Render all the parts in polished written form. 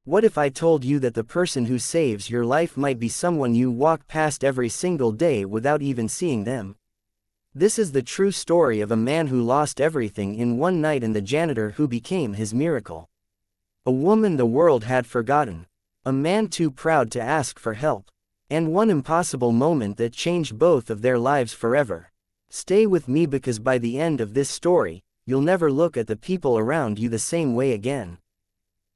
What if I told you that the person who saves your life might be someone you walk past every single day without even seeing them? This is the true story of a man who lost everything in one night and the janitor who became his miracle. A woman the world had forgotten. A man too proud to ask for help. And one impossible moment that changed both of their lives forever. Stay with me because by the end of this story, you'll never look at the people around you the same way again.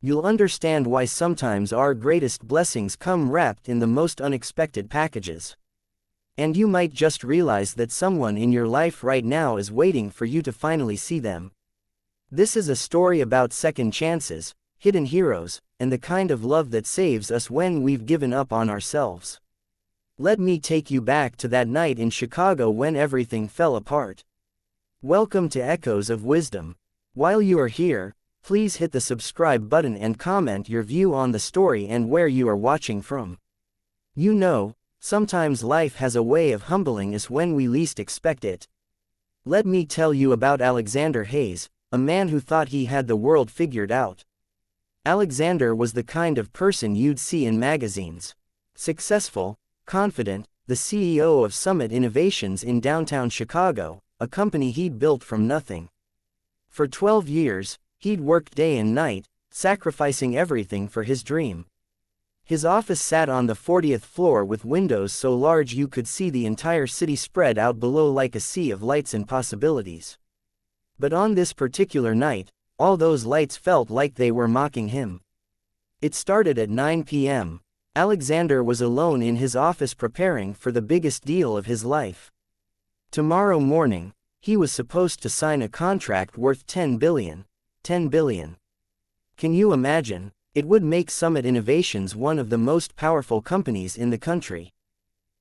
You'll understand why sometimes our greatest blessings come wrapped in the most unexpected packages. And you might just realize that someone in your life right now is waiting for you to finally see them. This is a story about second chances, hidden heroes, and the kind of love that saves us when we've given up on ourselves. Let me take you back to that night in Chicago when everything fell apart. Welcome to Echoes of Wisdom. While you are here, please hit the subscribe button and comment your view on the story and where you are watching from. You know, sometimes life has a way of humbling us when we least expect it. Let me tell you about Alexander Hayes, a man who thought he had the world figured out. Alexander was the kind of person you'd see in magazines. Successful, confident, the CEO of Summit Innovations in downtown Chicago, a company he'd built from nothing. For 12 years, he'd worked day and night, sacrificing everything for his dream. His office sat on the 40th floor with windows so large you could see the entire city spread out below like a sea of lights and possibilities. But on this particular night, all those lights felt like they were mocking him. It started at 9 p.m. Alexander was alone in his office preparing for the biggest deal of his life. Tomorrow morning, he was supposed to sign a contract worth $10 billion. $10 billion. Can you imagine? It would make Summit Innovations one of the most powerful companies in the country.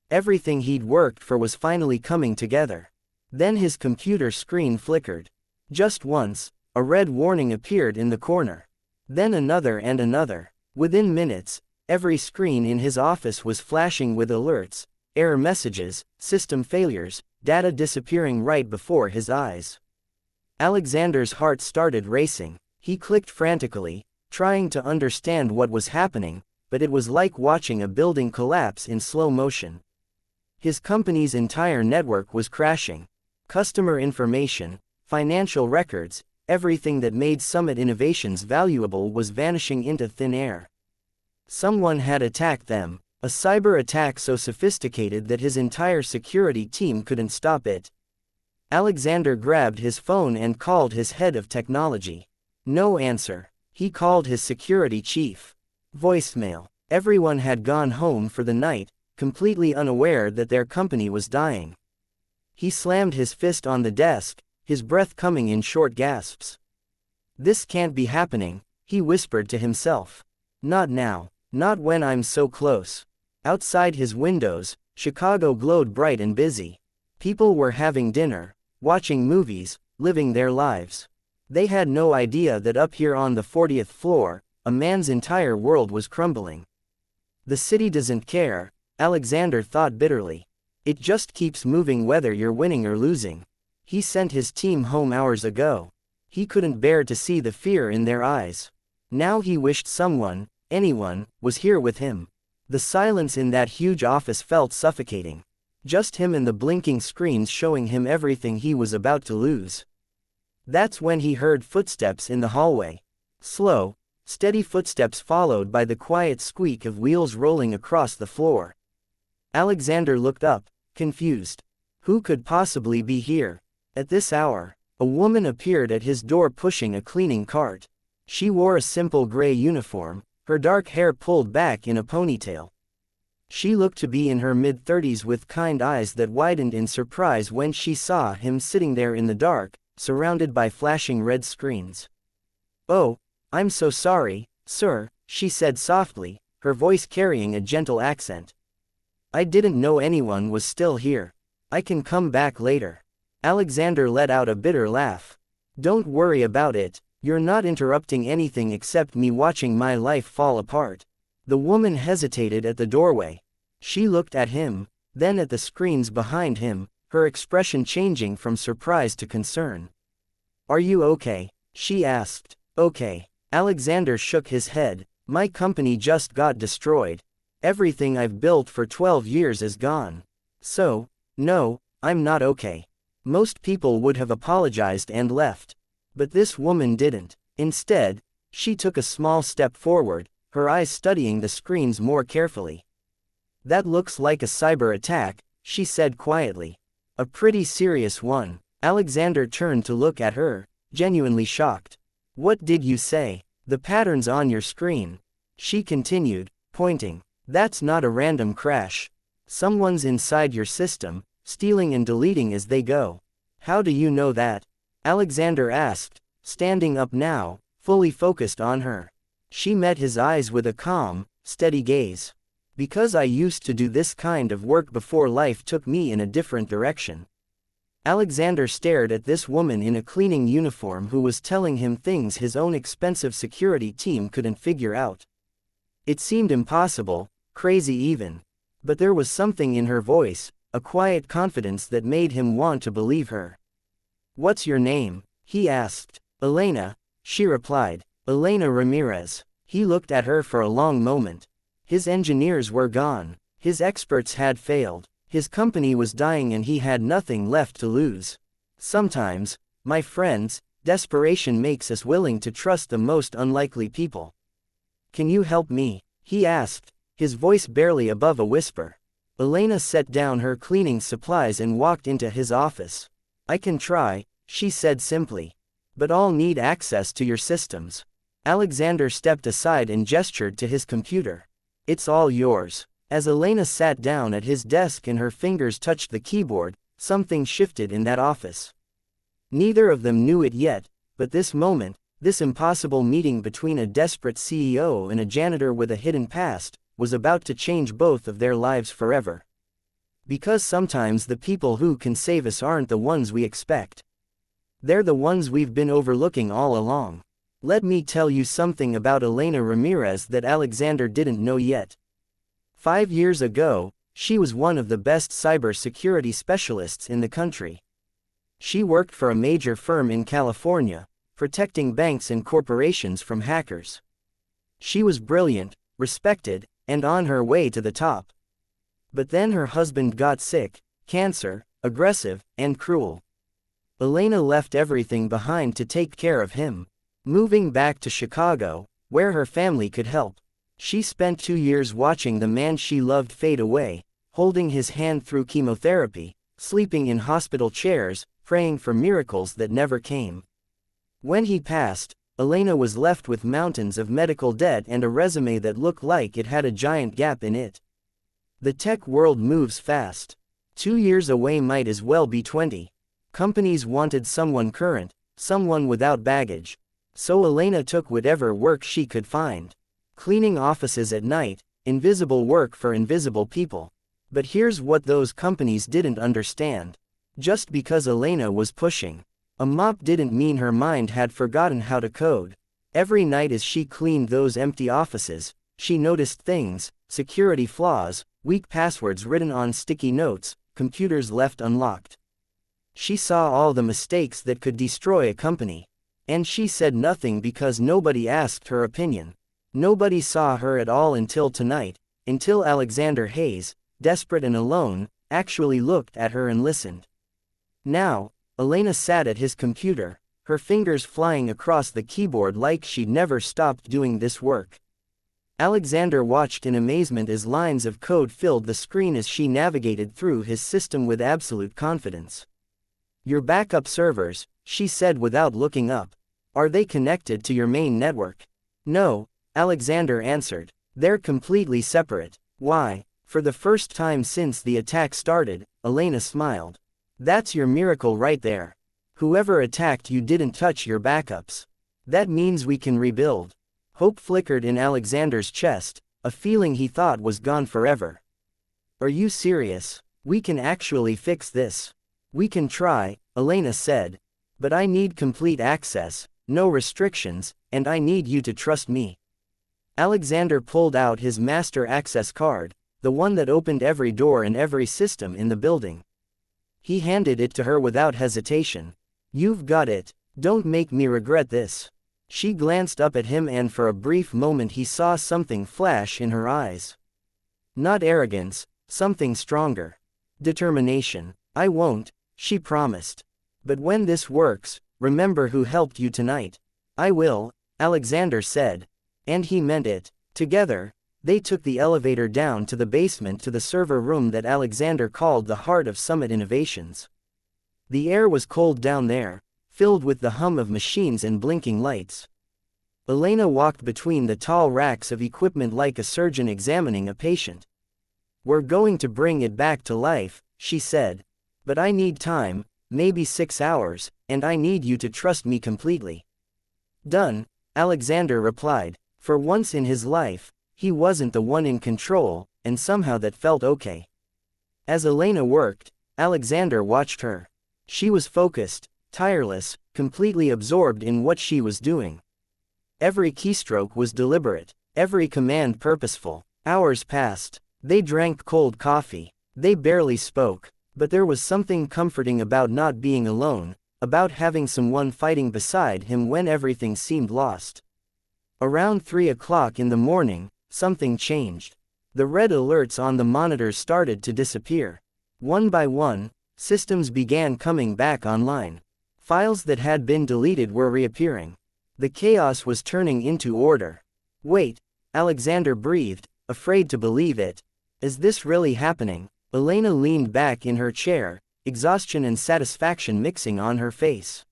Everything he'd worked for was finally coming together. Then his computer screen flickered. Just once, a red warning appeared in the corner. Then another and another. Within minutes, every screen in his office was flashing with alerts, error messages, system failures, data disappearing right before his eyes. Alexander's heart started racing. He clicked frantically, trying to understand what was happening, but it was like watching a building collapse in slow motion. His company's entire network was crashing. Customer information, financial records, everything that made Summit Innovations valuable was vanishing into thin air. Someone had attacked them, a cyber attack so sophisticated that his entire security team couldn't stop it. Alexander grabbed his phone and called his head of technology. No answer. He called his security chief. Voicemail. Everyone had gone home for the night, completely unaware that their company was dying. He slammed his fist on the desk, his breath coming in short gasps. This can't be happening, he whispered to himself. Not now. Not when I'm so close. Outside his windows, Chicago glowed bright and busy. People were having dinner, watching movies, living their lives. They had no idea that up here on the 40th floor, a man's entire world was crumbling. The city doesn't care, Alexander thought bitterly. It just keeps moving whether you're winning or losing. He sent his team home hours ago. He couldn't bear to see the fear in their eyes. Now he wished someone, anyone, was here with him. The silence in that huge office felt suffocating. Just him and the blinking screens showing him everything he was about to lose. That's when he heard footsteps in the hallway. Slow, steady footsteps followed by the quiet squeak of wheels rolling across the floor. Alexander looked up, confused. Who could possibly be here? At this hour, a woman appeared at his door pushing a cleaning cart. She wore a simple gray uniform, her dark hair pulled back in a ponytail. She looked to be in her mid-30s with kind eyes that widened in surprise when she saw him sitting there in the dark, surrounded by flashing red screens. "Oh, I'm so sorry, sir," she said softly, her voice carrying a gentle accent. "I didn't know anyone was still here. I can come back later." Alexander let out a bitter laugh. "Don't worry about it, you're not interrupting anything except me watching my life fall apart." The woman hesitated at the doorway. She looked at him, then at the screens behind him, her expression changing from surprise to concern. "Are you okay?" she asked. "Okay." Alexander shook his head, My company just got destroyed. Everything I've built for 12 years is gone. So, no, I'm not okay. Most people would have apologized and left. But this woman didn't. Instead, she took a small step forward, her eyes studying the screens more carefully. That looks like a cyber attack, she said quietly. A pretty serious one. Alexander turned to look at her, genuinely shocked. What did you say? The patterns on your screen. She continued, pointing. That's not a random crash. Someone's inside your system, stealing and deleting as they go. How do you know that? Alexander asked, standing up now, fully focused on her. She met his eyes with a calm, steady gaze. Because I used to do this kind of work before life took me in a different direction. Alexander stared at this woman in a cleaning uniform who was telling him things his own expensive security team couldn't figure out. It seemed impossible, crazy even. But there was something in her voice, a quiet confidence that made him want to believe her. What's your name? He asked. Elena, she replied. Elena Ramirez. He looked at her for a long moment. His engineers were gone. His experts had failed. His company was dying and he had nothing left to lose. Sometimes, my friends, desperation makes us willing to trust the most unlikely people. Can you help me? He asked, his voice barely above a whisper. Elena set down her cleaning supplies and walked into his office. I can try, she said simply. But I'll need access to your systems. Alexander stepped aside and gestured to his computer. It's all yours. As Elena sat down at his desk and her fingers touched the keyboard, something shifted in that office. Neither of them knew it yet, but this moment, this impossible meeting between a desperate CEO and a janitor with a hidden past, was about to change both of their lives forever. Because sometimes the people who can save us aren't the ones we expect. They're the ones we've been overlooking all along. Let me tell you something about Elena Ramirez that Alexander didn't know yet. 5 years ago, she was one of the best cybersecurity specialists in the country. She worked for a major firm in California, protecting banks and corporations from hackers. She was brilliant, respected, and on her way to the top. But then her husband got sick, cancer, aggressive, and cruel. Elena left everything behind to take care of him. Moving back to Chicago, where her family could help. She spent 2 years watching the man she loved fade away, holding his hand through chemotherapy, sleeping in hospital chairs, praying for miracles that never came. When he passed, Elena was left with mountains of medical debt and a resume that looked like it had a giant gap in it. The tech world moves fast. 2 years away might as well be 20. Companies wanted someone current, someone without baggage. So Elena took whatever work she could find. Cleaning offices at night, invisible work for invisible people. But here's what those companies didn't understand. Just because Elena was pushing a mop didn't mean her mind had forgotten how to code. Every night as she cleaned those empty offices, she noticed things, security flaws, weak passwords written on sticky notes, computers left unlocked. She saw all the mistakes that could destroy a company. And she said nothing because nobody asked her opinion. Nobody saw her at all until tonight, until Alexander Hayes, desperate and alone, actually looked at her and listened. Now, Elena sat at his computer, her fingers flying across the keyboard like she'd never stopped doing this work. Alexander watched in amazement as lines of code filled the screen as she navigated through his system with absolute confidence. Your backup servers, she said without looking up. Are they connected to your main network? No, Alexander answered. They're completely separate. Why? For the first time since the attack started, Elena smiled. That's your miracle right there. Whoever attacked you didn't touch your backups. That means we can rebuild. Hope flickered in Alexander's chest, a feeling he thought was gone forever. Are you serious? We can actually fix this. We can try, Elena said. But I need complete access, no restrictions, and I need you to trust me. Alexander pulled out his master access card, the one that opened every door and every system in the building. He handed it to her without hesitation. You've got it. Don't make me regret this. She glanced up at him and for a brief moment he saw something flash in her eyes. Not arrogance, something stronger. Determination. I won't, she promised. But when this works, remember who helped you tonight. I will, Alexander said. And he meant it. Together, they took the elevator down to the basement to the server room that Alexander called the heart of Summit Innovations. The air was cold down there, filled with the hum of machines and blinking lights. Elena walked between the tall racks of equipment like a surgeon examining a patient. We're going to bring it back to life, she said. But I need time, maybe 6 hours, and I need you to trust me completely. Done, Alexander replied. For once in his life, he wasn't the one in control, and somehow that felt okay. As Elena worked, Alexander watched her. She was focused, tireless, completely absorbed in what she was doing. Every keystroke was deliberate, every command purposeful. Hours passed. They drank cold coffee. They barely spoke, but there was something comforting about not being alone, about having someone fighting beside him when everything seemed lost. Around 3 o'clock in the morning, something changed. The red alerts on the monitors started to disappear. One by one, systems began coming back online. Files that had been deleted were reappearing. The chaos was turning into order. Wait, Alexander breathed, afraid to believe it. Is this really happening? Elena leaned back in her chair, exhaustion and satisfaction mixing on her face.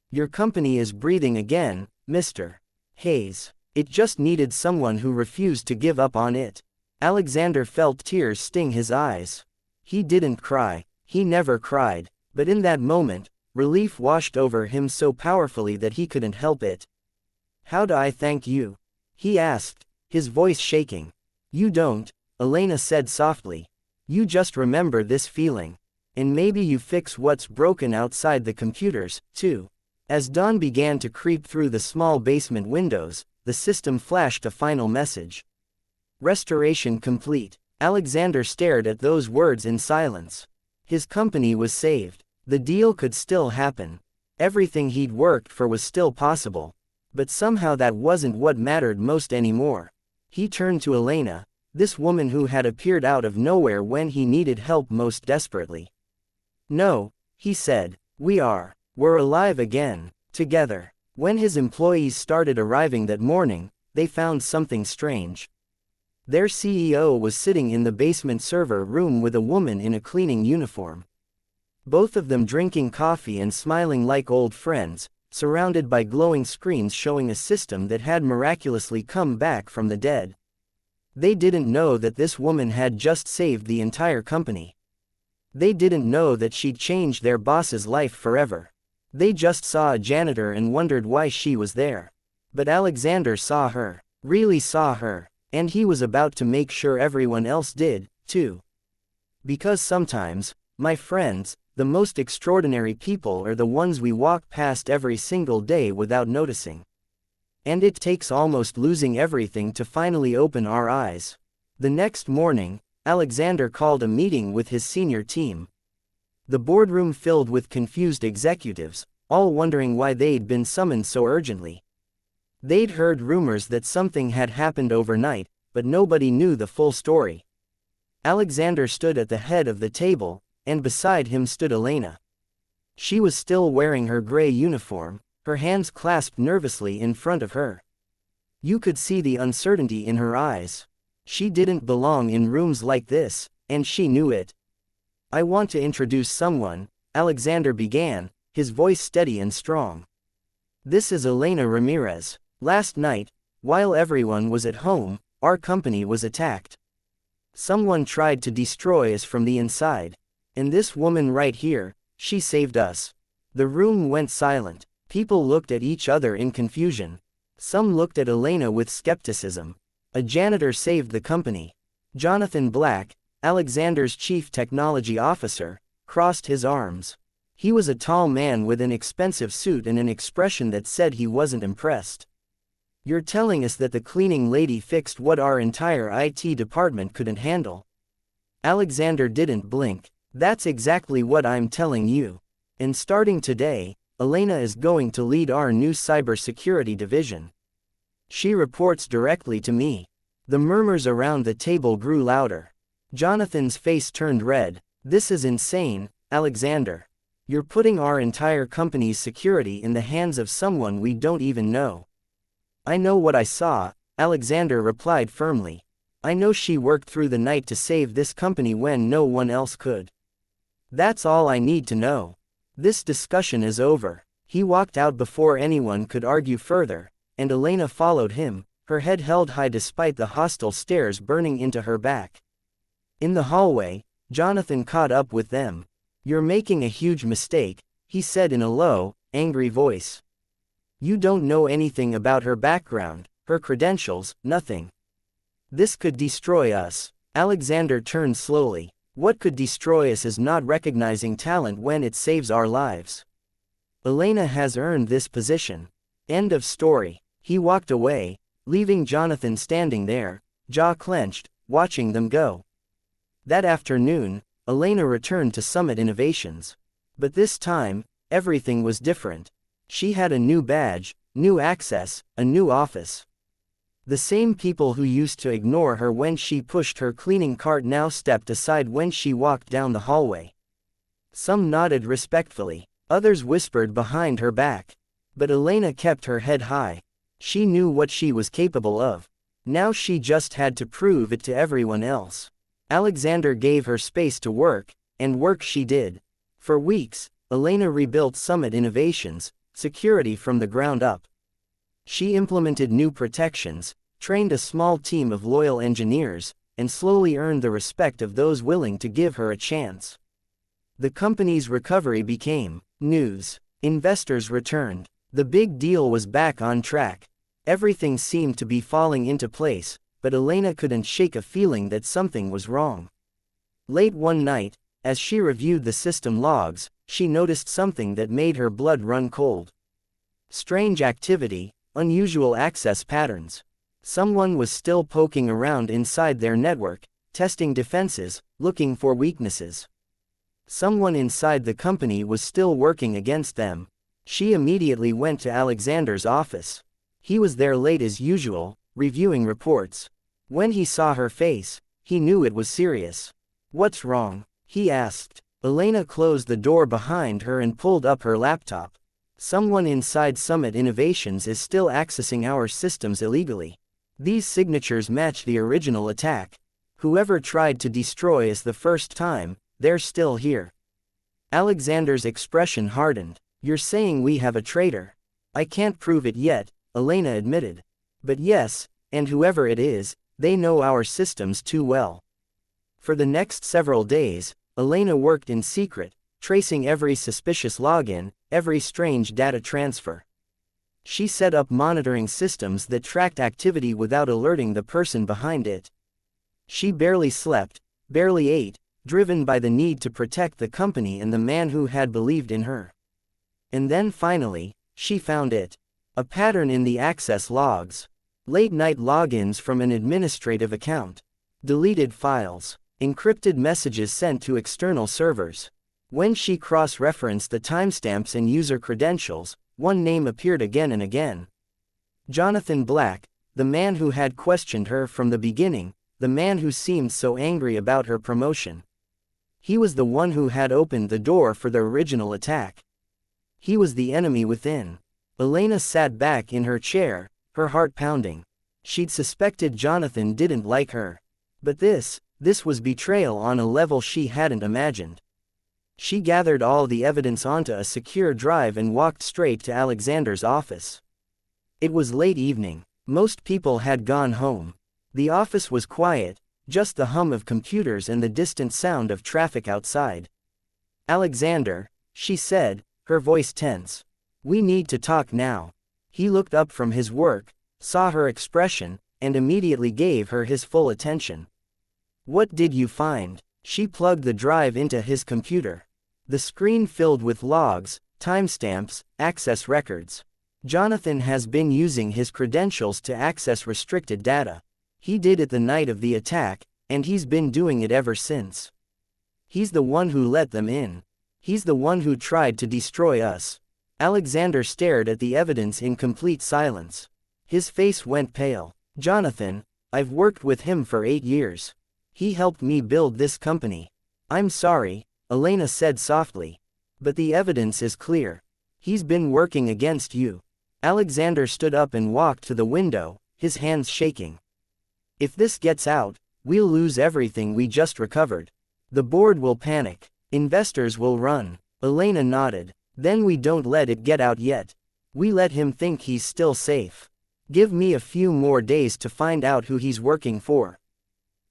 Your company is breathing again, Mr. Hayes. It just needed someone who refused to give up on it. Alexander felt tears sting his eyes. He didn't cry. He never cried. But in that moment, relief washed over him so powerfully that he couldn't help it. How do I thank you? He asked, his voice shaking. You don't, Elena said softly. You just remember this feeling. And maybe you fix what's broken outside the computers, too. As dawn began to creep through the small basement windows, the system flashed a final message. Restoration complete. Alexander stared at those words in silence. His company was saved. The deal could still happen. Everything he'd worked for was still possible. But somehow that wasn't what mattered most anymore. He turned to Elena, this woman who had appeared out of nowhere when he needed help most desperately. No, he said, we're alive again, together. When his employees started arriving that morning, they found something strange. Their CEO was sitting in the basement server room with a woman in a cleaning uniform. Both of them drinking coffee and smiling like old friends, surrounded by glowing screens showing a system that had miraculously come back from the dead. They didn't know that this woman had just saved the entire company. They didn't know that she'd changed their boss's life forever. They just saw a janitor and wondered why she was there. But Alexander saw her, really saw her, and he was about to make sure everyone else did, too. Because sometimes, my friends, the most extraordinary people are the ones we walk past every single day without noticing. And it takes almost losing everything to finally open our eyes. The next morning, Alexander called a meeting with his senior team. The boardroom filled with confused executives, all wondering why they'd been summoned so urgently. They'd heard rumors that something had happened overnight, but nobody knew the full story. Alexander stood at the head of the table, and beside him stood Elena. She was still wearing her gray uniform, her hands clasped nervously in front of her. You could see the uncertainty in her eyes. She didn't belong in rooms like this, and she knew it. I want to introduce someone, Alexander began, his voice steady and strong. This is Elena Ramirez. Last night, while everyone was at home, our company was attacked. Someone tried to destroy us from the inside. And this woman right here, she saved us. The room went silent. People looked at each other in confusion. Some looked at Elena with skepticism. A janitor saved the company. Jonathan Black, Alexander's chief technology officer, crossed his arms. He was a tall man with an expensive suit and an expression that said he wasn't impressed. You're telling us that the cleaning lady fixed what our entire IT department couldn't handle? Alexander didn't blink. That's exactly what I'm telling you. And starting today, Elena is going to lead our new cybersecurity division. She reports directly to me. The murmurs around the table grew louder. Jonathan's face turned red. This is insane, Alexander. You're putting our entire company's security in the hands of someone we don't even know. I know what I saw, Alexander replied firmly. I know she worked through the night to save this company when no one else could. That's all I need to know. This discussion is over. He walked out before anyone could argue further, and Elena followed him, her head held high despite the hostile stares burning into her back. In the hallway, Jonathan caught up with them. You're making a huge mistake, he said in a low, angry voice. You don't know anything about her background, her credentials, nothing. This could destroy us. Alexander turned slowly. What could destroy us is not recognizing talent when it saves our lives. Elena has earned this position. End of story. He walked away, leaving Jonathan standing there, jaw clenched, watching them go. That afternoon, Elena returned to Summit Innovations. But this time, everything was different. She had a new badge, new access, a new office. The same people who used to ignore her when she pushed her cleaning cart now stepped aside when she walked down the hallway. Some nodded respectfully, others whispered behind her back. But Elena kept her head high. She knew what she was capable of. Now she just had to prove it to everyone else. Alexander gave her space to work, and work she did. For weeks, Elena rebuilt Summit Innovations, security from the ground up. She implemented new protections, trained a small team of loyal engineers, and slowly earned the respect of those willing to give her a chance. The company's recovery became news. Investors returned. The big deal was back on track. Everything seemed to be falling into place, but Elena couldn't shake a feeling that something was wrong. Late one night, as she reviewed the system logs, she noticed something that made her blood run cold. Strange activity, unusual access patterns. Someone was still poking around inside their network, testing defenses, looking for weaknesses. Someone inside the company was still working against them. She immediately went to Alexander's office. He was there late as usual, reviewing reports. When he saw her face, he knew it was serious. What's wrong? He asked. Elena closed the door behind her and pulled up her laptop. Someone inside Summit Innovations is still accessing our systems illegally. These signatures match the original attack. Whoever tried to destroy us the first time, they're still here. Alexander's expression hardened. You're saying we have a traitor? I can't prove it yet, Elena admitted. But yes, and whoever it is, they know our systems too well. For the next several days, Elena worked in secret, tracing every suspicious login, every strange data transfer. She set up monitoring systems that tracked activity without alerting the person behind it. She barely slept, barely ate, driven by the need to protect the company and the man who had believed in her. And then finally, she found it. A pattern in the access logs. Late-night logins from an administrative account. Deleted files. Encrypted messages sent to external servers. When she cross-referenced the timestamps and user credentials, one name appeared again and again. Jonathan Black, the man who had questioned her from the beginning, the man who seemed so angry about her promotion. He was the one who had opened the door for the original attack. He was the enemy within. Elena sat back in her chair, her heart pounding. She'd suspected Jonathan didn't like her. But this was betrayal on a level she hadn't imagined. She gathered all the evidence onto a secure drive and walked straight to Alexander's office. It was late evening. Most people had gone home. The office was quiet, just the hum of computers and the distant sound of traffic outside. Alexander, she said, her voice tense. We need to talk now. He looked up from his work, saw her expression, and immediately gave her his full attention. What did you find? She plugged the drive into his computer. The screen filled with logs, timestamps, access records. Jonathan has been using his credentials to access restricted data. He did it the night of the attack, and he's been doing it ever since. He's the one who let them in. He's the one who tried to destroy us. Alexander stared at the evidence in complete silence. His face went pale. Jonathan, I've worked with him for 8 years. He helped me build this company. I'm sorry, Elena said softly. But the evidence is clear. He's been working against you. Alexander stood up and walked to the window, his hands shaking. If this gets out, we'll lose everything we just recovered. The board will panic. Investors will run. Elena nodded. Then we don't let it get out yet. We let him think he's still safe. Give me a few more days to find out who he's working for.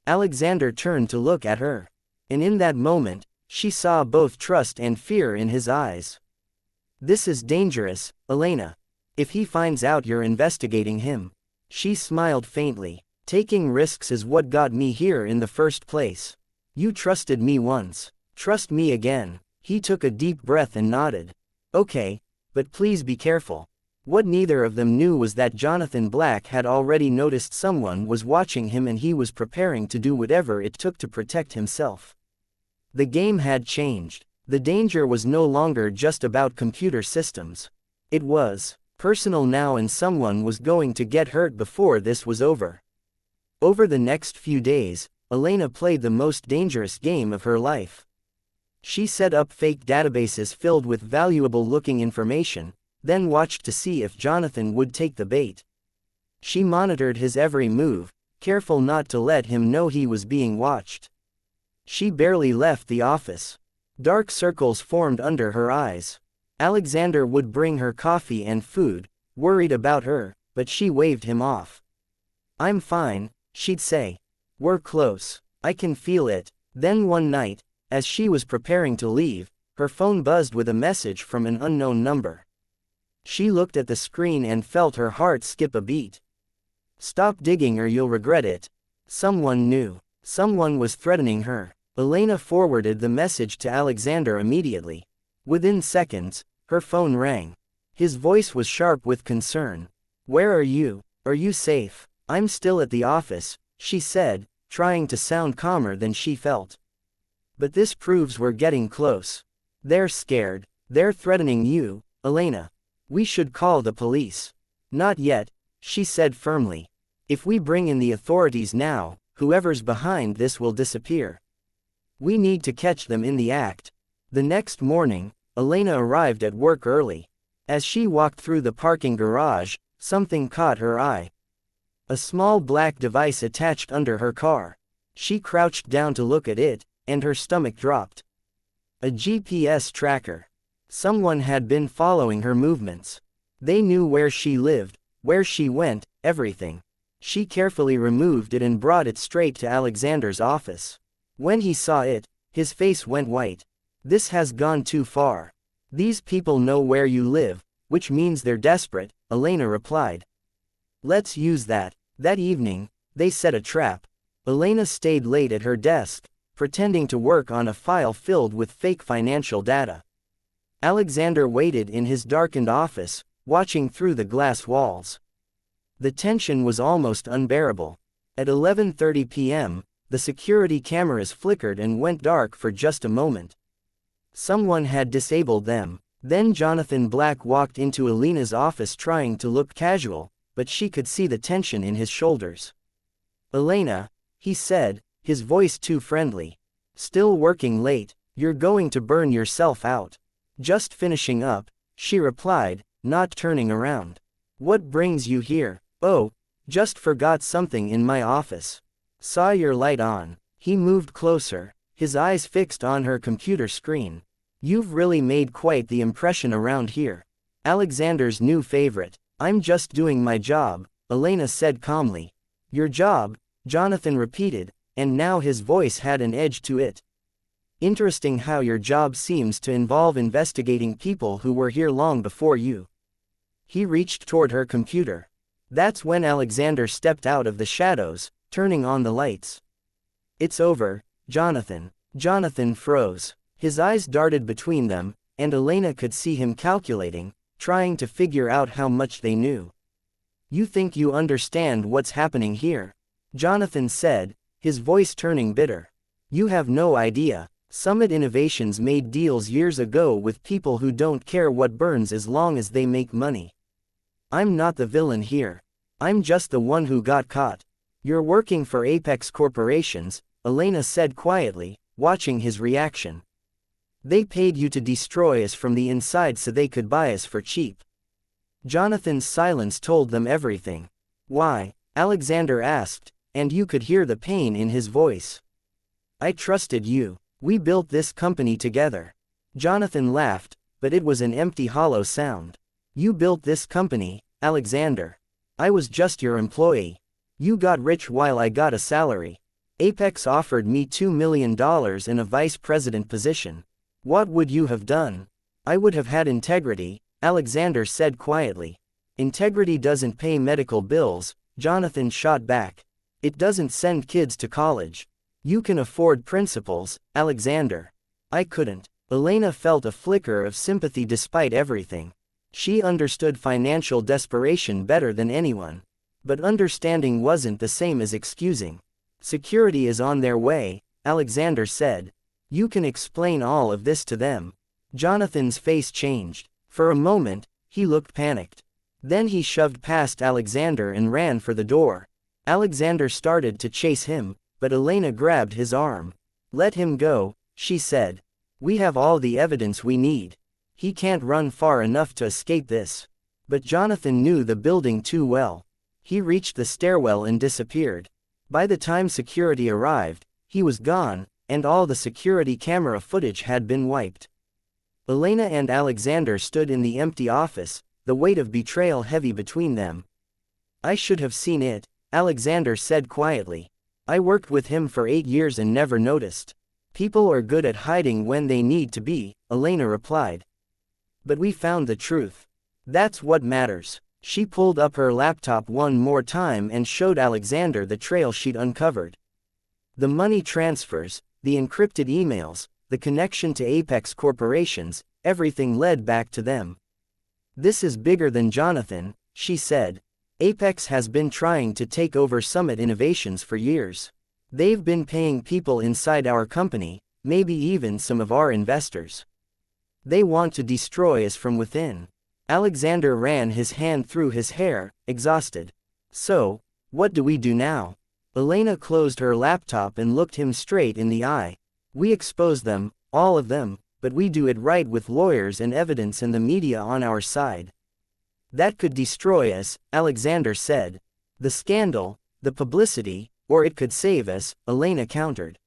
Alexander turned to look at her. And in that moment, she saw both trust and fear in his eyes. This is dangerous, Elena. If he finds out you're investigating him. She smiled faintly. Taking risks is what got me here in the first place. You trusted me once. Trust me again. He took a deep breath and nodded. Okay, but please be careful. What neither of them knew was that Jonathan Black had already noticed someone was watching him and he was preparing to do whatever it took to protect himself. The game had changed. The danger was no longer just about computer systems. It was personal now, and someone was going to get hurt before this was over. Over the next few days, Elena played the most dangerous game of her life. She set up fake databases filled with valuable-looking information, then watched to see if Jonathan would take the bait. She monitored his every move, careful not to let him know he was being watched. She barely left the office. Dark circles formed under her eyes. Alexander would bring her coffee and food, worried about her, but she waved him off. I'm fine, she'd say. We're close. I can feel it. Then one night, as she was preparing to leave, her phone buzzed with a message from an unknown number. She looked at the screen and felt her heart skip a beat. Stop digging or you'll regret it. Someone knew. Someone was threatening her. Elena forwarded the message to Alexander immediately. Within seconds, her phone rang. His voice was sharp with concern. Where are you? Are you safe? I'm still at the office, she said, trying to sound calmer than she felt. But this proves we're getting close. They're scared. They're threatening you, Elena. We should call the police. Not yet, she said firmly. If we bring in the authorities now, whoever's behind this will disappear. We need to catch them in the act. The next morning, Elena arrived at work early. As she walked through the parking garage, something caught her eye. A small black device attached under her car. She crouched down to look at it, and her stomach dropped. A GPS tracker. Someone had been following her movements. They knew where she lived, where she went, everything. She carefully removed it and brought it straight to Alexander's office. When he saw it, his face went white. This has gone too far. These people know where you live, which means they're desperate, Elena replied. Let's use that. That evening, they set a trap. Elena stayed late at her desk, pretending to work on a file filled with fake financial data. Alexander waited in his darkened office, watching through the glass walls. The tension was almost unbearable. At 11:30 p.m., the security cameras flickered and went dark for just a moment. Someone had disabled them. Then Jonathan Black walked into Elena's office trying to look casual, but she could see the tension in his shoulders. Elena, he said, his voice too friendly. Still working late? You're going to burn yourself out. Just finishing up, she replied, not turning around. What brings you here? Oh, just forgot something in my office. Saw your light on. He moved closer, his eyes fixed on her computer screen. You've really made quite the impression around here. Alexander's new favorite. I'm just doing my job, Elena said calmly. Your job? Jonathan repeated, and now his voice had an edge to it. Interesting how your job seems to involve investigating people who were here long before you. He reached toward her computer. That's when Alexander stepped out of the shadows, turning on the lights. It's over, Jonathan. Jonathan froze. His eyes darted between them, and Elena could see him calculating, trying to figure out how much they knew. You think you understand what's happening here? Jonathan said, his voice turning bitter. You have no idea, Summit Innovations made deals years ago with people who don't care what burns as long as they make money. I'm not the villain here. I'm just the one who got caught. You're working for Apex Corporations, Elena said quietly, watching his reaction. They paid you to destroy us from the inside so they could buy us for cheap. Jonathan's silence told them everything. Why? Alexander asked, and you could hear the pain in his voice. I trusted you. We built this company together. Jonathan laughed, but it was an empty hollow sound. You built this company, Alexander. I was just your employee. You got rich while I got a salary. Apex offered me $2 million and a vice president position. What would you have done? I would have had integrity, Alexander said quietly. Integrity doesn't pay medical bills, Jonathan shot back. It doesn't send kids to college. You can afford principles, Alexander. I couldn't. Elena felt a flicker of sympathy despite everything. She understood financial desperation better than anyone. But understanding wasn't the same as excusing. Security is on their way, Alexander said. You can explain all of this to them. Jonathan's face changed. For a moment, he looked panicked. Then he shoved past Alexander and ran for the door. Alexander started to chase him, but Elena grabbed his arm. Let him go, she said. We have all the evidence we need. He can't run far enough to escape this. But Jonathan knew the building too well. He reached the stairwell and disappeared. By the time security arrived, he was gone, and all the security camera footage had been wiped. Elena and Alexander stood in the empty office, the weight of betrayal heavy between them. I should have seen it, Alexander said quietly. I worked with him for 8 years and never noticed. People are good at hiding when they need to be, Elena replied. But we found the truth. That's what matters. She pulled up her laptop one more time and showed Alexander the trail she'd uncovered. The money transfers, the encrypted emails, the connection to Apex Corporations, everything led back to them. This is bigger than Jonathan, she said. Apex has been trying to take over Summit Innovations for years. They've been paying people inside our company, maybe even some of our investors. They want to destroy us from within. Alexander ran his hand through his hair, exhausted. So, what do we do now? Elena closed her laptop and looked him straight in the eye. We expose them, all of them, but we do it right with lawyers and evidence and the media on our side. That could destroy us, Alexander said. The scandal, the publicity, or it could save us, Elena countered.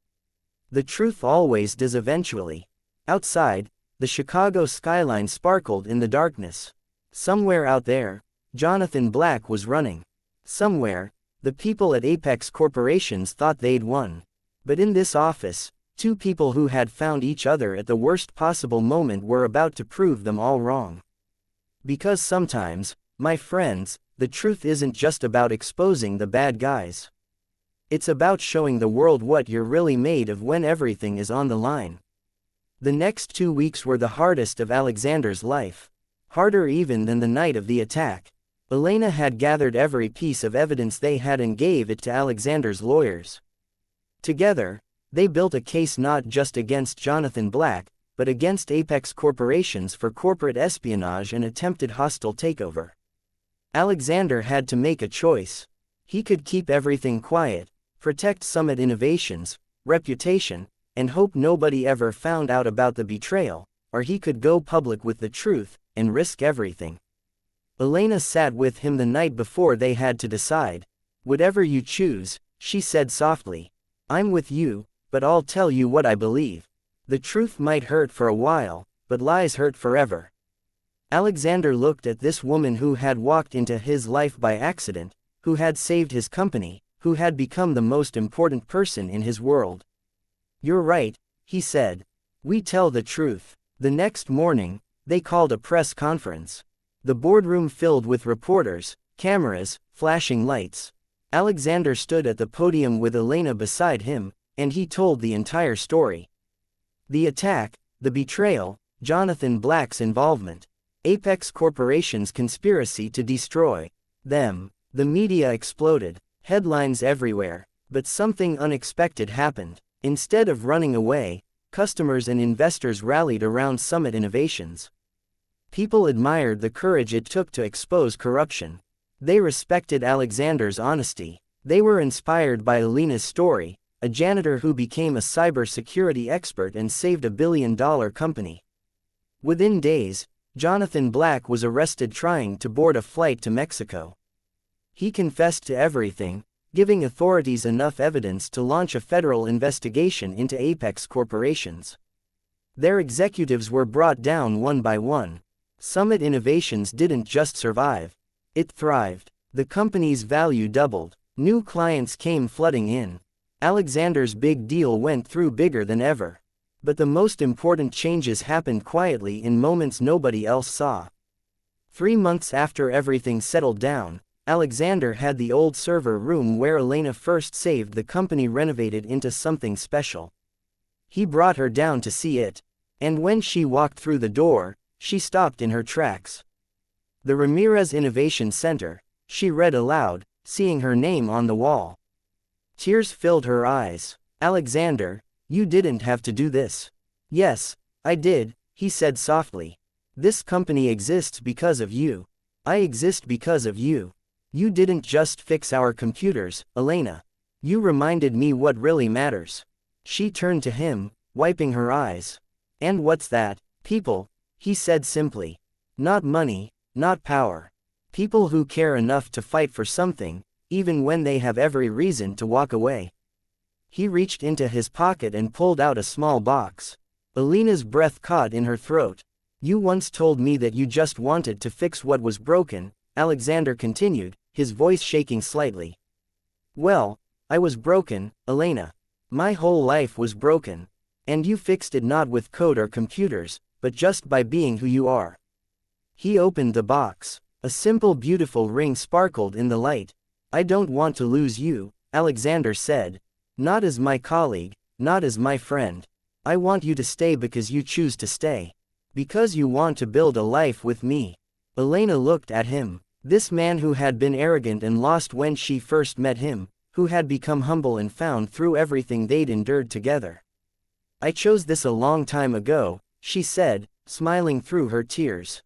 The truth always does eventually. Outside, the Chicago skyline sparkled in the darkness. Somewhere out there, Jonathan Black was running. Somewhere, the people at Apex Corporations thought they'd won. But in this office, two people who had found each other at the worst possible moment were about to prove them all wrong. Because sometimes, my friends, the truth isn't just about exposing the bad guys. It's about showing the world what you're really made of when everything is on the line. The next 2 weeks were the hardest of Alexander's life. Harder even than the night of the attack. Elena had gathered every piece of evidence they had and gave it to Alexander's lawyers. Together, they built a case not just against Jonathan Black, but against Apex Corporations for corporate espionage and attempted hostile takeover. Alexander had to make a choice. He could keep everything quiet, protect Summit Innovations' reputation, and hope nobody ever found out about the betrayal, or he could go public with the truth, and risk everything. Elena sat with him the night before they had to decide. Whatever you choose, she said softly. I'm with you, but I'll tell you what I believe. The truth might hurt for a while, but lies hurt forever. Alexander looked at this woman who had walked into his life by accident, who had saved his company, who had become the most important person in his world. You're right, he said. We tell the truth. The next morning, they called a press conference. The boardroom filled with reporters, cameras, flashing lights. Alexander stood at the podium with Elena beside him, and he told the entire story. The attack, the betrayal, Jonathan Black's involvement, Apex Corporation's conspiracy to destroy them. The media exploded, headlines everywhere, but something unexpected happened. Instead of running away, customers and investors rallied around Summit Innovations. People admired the courage it took to expose corruption. They respected Alexander's honesty. They were inspired by Alina's story, a janitor who became a cybersecurity expert and saved a billion-dollar company. Within days, Jonathan Black was arrested trying to board a flight to Mexico. He confessed to everything, giving authorities enough evidence to launch a federal investigation into Apex corporations. Their executives were brought down one by one. Summit Innovations didn't just survive. It thrived. The company's value doubled. New clients came flooding in. Alexander's big deal went through bigger than ever. But the most important changes happened quietly in moments nobody else saw. 3 months after everything settled down, Alexander had the old server room where Elena first saved the company renovated into something special. He brought her down to see it. And when she walked through the door, she stopped in her tracks. "The Ramirez Innovation Center," she read aloud, seeing her name on the wall. Tears filled her eyes. "Alexander, you didn't have to do this." "Yes, I did," he said softly. "This company exists because of you. I exist because of you. You didn't just fix our computers, Elena. You reminded me what really matters." She turned to him, wiping her eyes. "And what's that?" "People," he said simply. "Not money, not power. People who care enough to fight for something, even when they have every reason to walk away." He reached into his pocket and pulled out a small box. Elena's breath caught in her throat. "You once told me that you just wanted to fix what was broken," Alexander continued, his voice shaking slightly. "Well, I was broken, Elena. My whole life was broken. And you fixed it not with code or computers, but just by being who you are." He opened the box. A simple beautiful ring sparkled in the light. "I don't want to lose you," Alexander said. "Not as my colleague, not as my friend. I want you to stay because you choose to stay. Because you want to build a life with me." Elena looked at him. This man who had been arrogant and lost when she first met him, who had become humble and found through everything they'd endured together. "I chose this a long time ago," she said, smiling through her tears.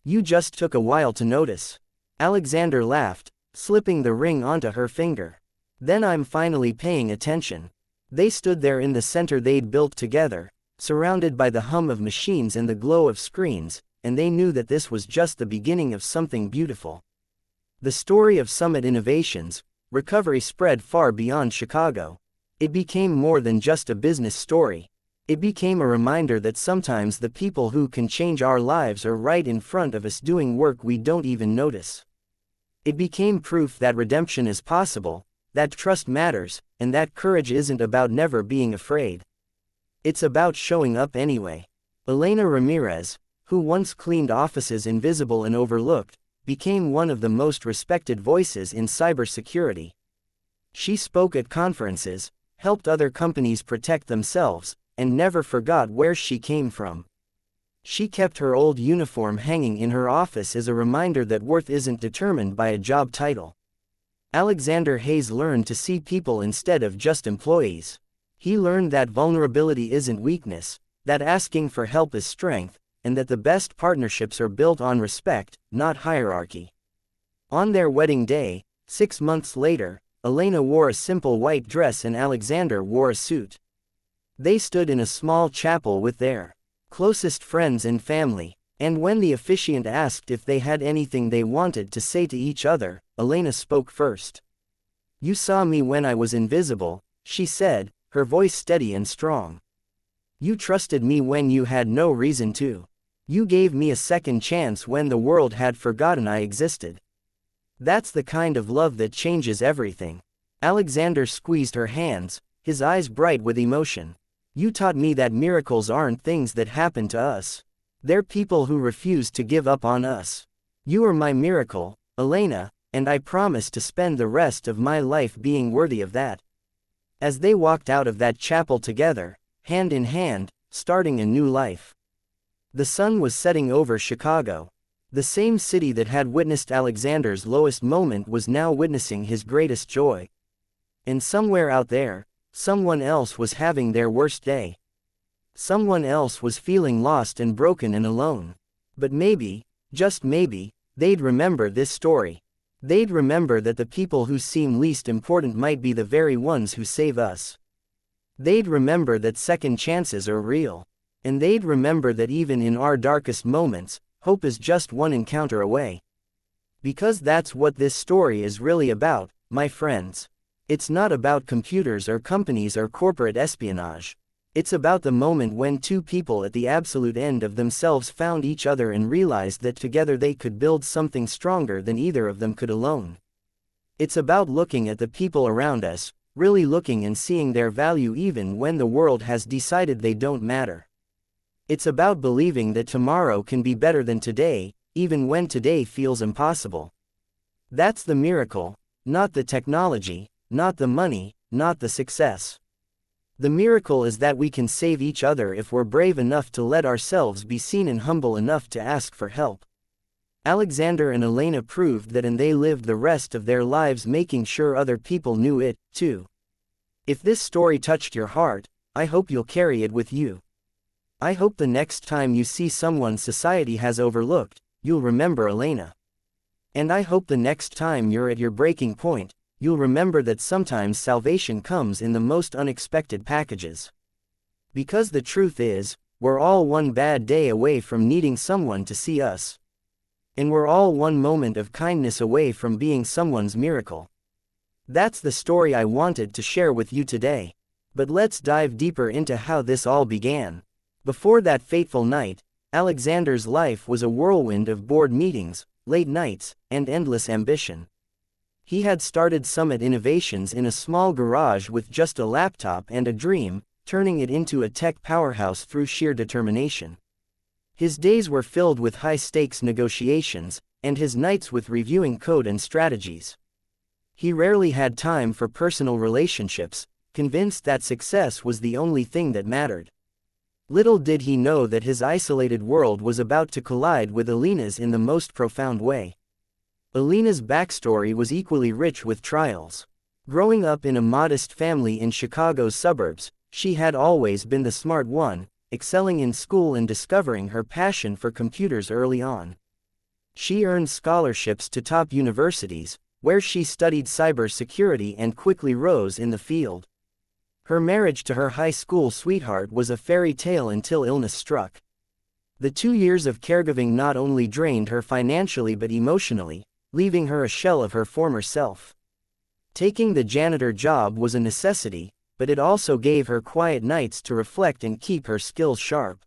"You just took a while to notice." Alexander laughed, slipping the ring onto her finger. "Then I'm finally paying attention." They stood there in the center they'd built together, surrounded by the hum of machines and the glow of screens, and they knew that this was just the beginning of something beautiful. The story of Summit Innovations, recovery spread far beyond Chicago. It became more than just a business story. It became a reminder that sometimes the people who can change our lives are right in front of us doing work we don't even notice. It became proof that redemption is possible, that trust matters, and that courage isn't about never being afraid. It's about showing up anyway. Elena Ramirez, who once cleaned offices invisible and overlooked, became one of the most respected voices in cybersecurity. She spoke at conferences, helped other companies protect themselves, and never forgot where she came from. She kept her old uniform hanging in her office as a reminder that worth isn't determined by a job title. Alexander Hayes learned to see people instead of just employees. He learned that vulnerability isn't weakness, that asking for help is strength, and that the best partnerships are built on respect, not hierarchy. On their wedding day, 6 months later, Elena wore a simple white dress and Alexander wore a suit. They stood in a small chapel with their closest friends and family, and when the officiant asked if they had anything they wanted to say to each other, Elena spoke first. "You saw me when I was invisible," she said, her voice steady and strong. "You trusted me when you had no reason to. You gave me a second chance when the world had forgotten I existed. That's the kind of love that changes everything." Alexander squeezed her hands, his eyes bright with emotion. "You taught me that miracles aren't things that happen to us. They're people who refuse to give up on us. You are my miracle, Elena, and I promise to spend the rest of my life being worthy of that." As they walked out of that chapel together, hand in hand, starting a new life. The sun was setting over Chicago. The same city that had witnessed Alexander's lowest moment was now witnessing his greatest joy. And somewhere out there, someone else was having their worst day. Someone else was feeling lost and broken and alone. But maybe, just maybe, they'd remember this story. They'd remember that the people who seem least important might be the very ones who save us. They'd remember that second chances are real. And they'd remember that even in our darkest moments, hope is just one encounter away. Because that's what this story is really about, my friends. It's not about computers or companies or corporate espionage. It's about the moment when two people at the absolute end of themselves found each other and realized that together they could build something stronger than either of them could alone. It's about looking at the people around us, really looking and seeing their value even when the world has decided they don't matter. It's about believing that tomorrow can be better than today, even when today feels impossible. That's the miracle, not the technology, not the money, not the success. The miracle is that we can save each other if we're brave enough to let ourselves be seen and humble enough to ask for help. Alexander and Elena proved that, and they lived the rest of their lives making sure other people knew it, too. If this story touched your heart, I hope you'll carry it with you. I hope the next time you see someone society has overlooked, you'll remember Elena. And I hope the next time you're at your breaking point, you'll remember that sometimes salvation comes in the most unexpected packages. Because the truth is, we're all one bad day away from needing someone to see us. And we're all one moment of kindness away from being someone's miracle. That's the story I wanted to share with you today. But let's dive deeper into how this all began. Before that fateful night, Alexander's life was a whirlwind of board meetings, late nights, and endless ambition. He had started Summit Innovations in a small garage with just a laptop and a dream, turning it into a tech powerhouse through sheer determination. His days were filled with high-stakes negotiations, and his nights with reviewing code and strategies. He rarely had time for personal relationships, convinced that success was the only thing that mattered. Little did he know that his isolated world was about to collide with Elena's in the most profound way. Elena's backstory was equally rich with trials. Growing up in a modest family in Chicago's suburbs, she had always been the smart one, excelling in school and discovering her passion for computers early on. She earned scholarships to top universities, where she studied cybersecurity and quickly rose in the field. Her marriage to her high school sweetheart was a fairy tale until illness struck. The 2 years of caregiving not only drained her financially but emotionally, leaving her a shell of her former self. Taking the janitor job was a necessity, but it also gave her quiet nights to reflect and keep her skills sharp.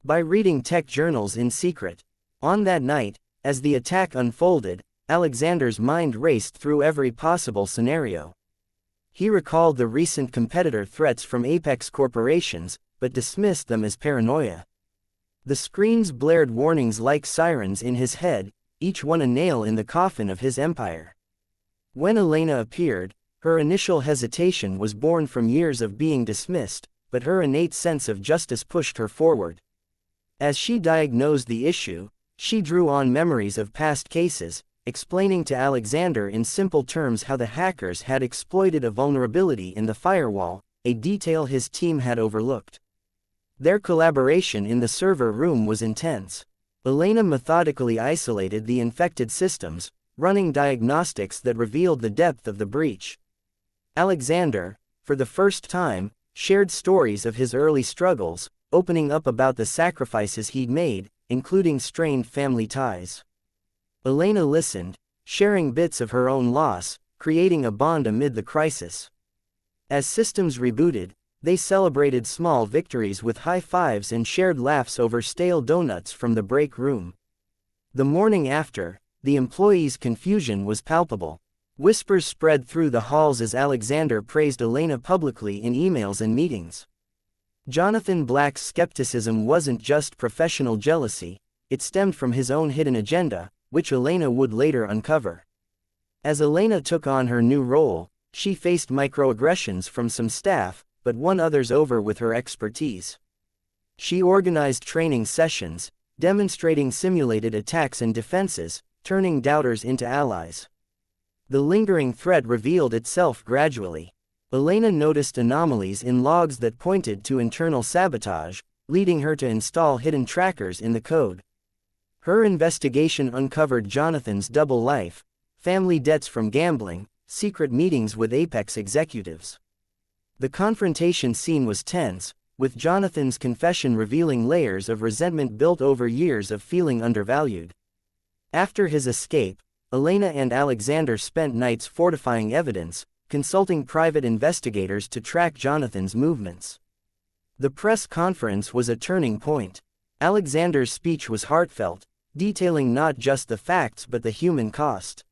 By reading tech journals in secret. On that night, as the attack unfolded, Alexander's mind raced through every possible scenario. He recalled the recent competitor threats from Apex corporations, but dismissed them as paranoia. The screens blared warnings like sirens in his head, each one a nail in the coffin of his empire. When Elena appeared, her initial hesitation was born from years of being dismissed, but her innate sense of justice pushed her forward. As she diagnosed the issue, she drew on memories of past cases, explaining to Alexander in simple terms how the hackers had exploited a vulnerability in the firewall, a detail his team had overlooked. Their collaboration in the server room was intense. Elena methodically isolated the infected systems, running diagnostics that revealed the depth of the breach. Alexander, for the first time, shared stories of his early struggles, opening up about the sacrifices he'd made, including strained family ties. Elena listened, sharing bits of her own loss, creating a bond amid the crisis. As systems rebooted, they celebrated small victories with high fives and shared laughs over stale donuts from the break room. The morning after, the employees' confusion was palpable. Whispers spread through the halls as Alexander praised Elena publicly in emails and meetings. Jonathan Black's skepticism wasn't just professional jealousy, it stemmed from his own hidden agenda, which Elena would later uncover. As Elena took on her new role, she faced microaggressions from some staff, but won others over with her expertise. She organized training sessions, demonstrating simulated attacks and defenses, turning doubters into allies. The lingering threat revealed itself gradually. Elena noticed anomalies in logs that pointed to internal sabotage, leading her to install hidden trackers in the code. Her investigation uncovered Jonathan's double life, family debts from gambling, secret meetings with Apex executives. The confrontation scene was tense, with Jonathan's confession revealing layers of resentment built over years of feeling undervalued. After his escape, Elena and Alexander spent nights fortifying evidence, consulting private investigators to track Jonathan's movements. The press conference was a turning point. Alexander's speech was heartfelt, detailing not just the facts but the human cost.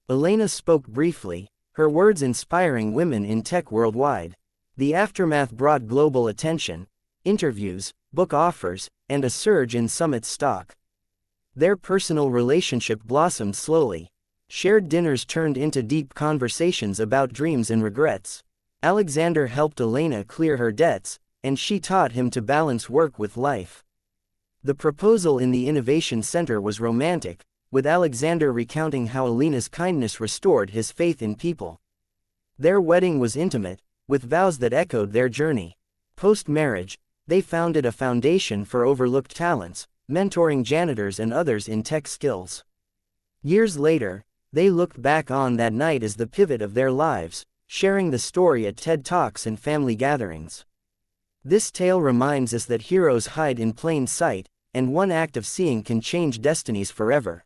Elena spoke briefly, her words inspiring women in tech worldwide. The aftermath brought global attention, interviews, book offers, and a surge in Summit stock. Their personal relationship blossomed slowly. Shared dinners turned into deep conversations about dreams and regrets. Alexander helped Elena clear her debts, and she taught him to balance work with life. The proposal in the Innovation Center was romantic, with Alexander recounting how Elena's kindness restored his faith in people. Their wedding was intimate, with vows that echoed their journey. Post-marriage, they founded a foundation for overlooked talents, mentoring janitors and others in tech skills. Years later, they looked back on that night as the pivot of their lives, sharing the story at TED Talks and family gatherings. This tale reminds us that heroes hide in plain sight, and one act of seeing can change destinies forever.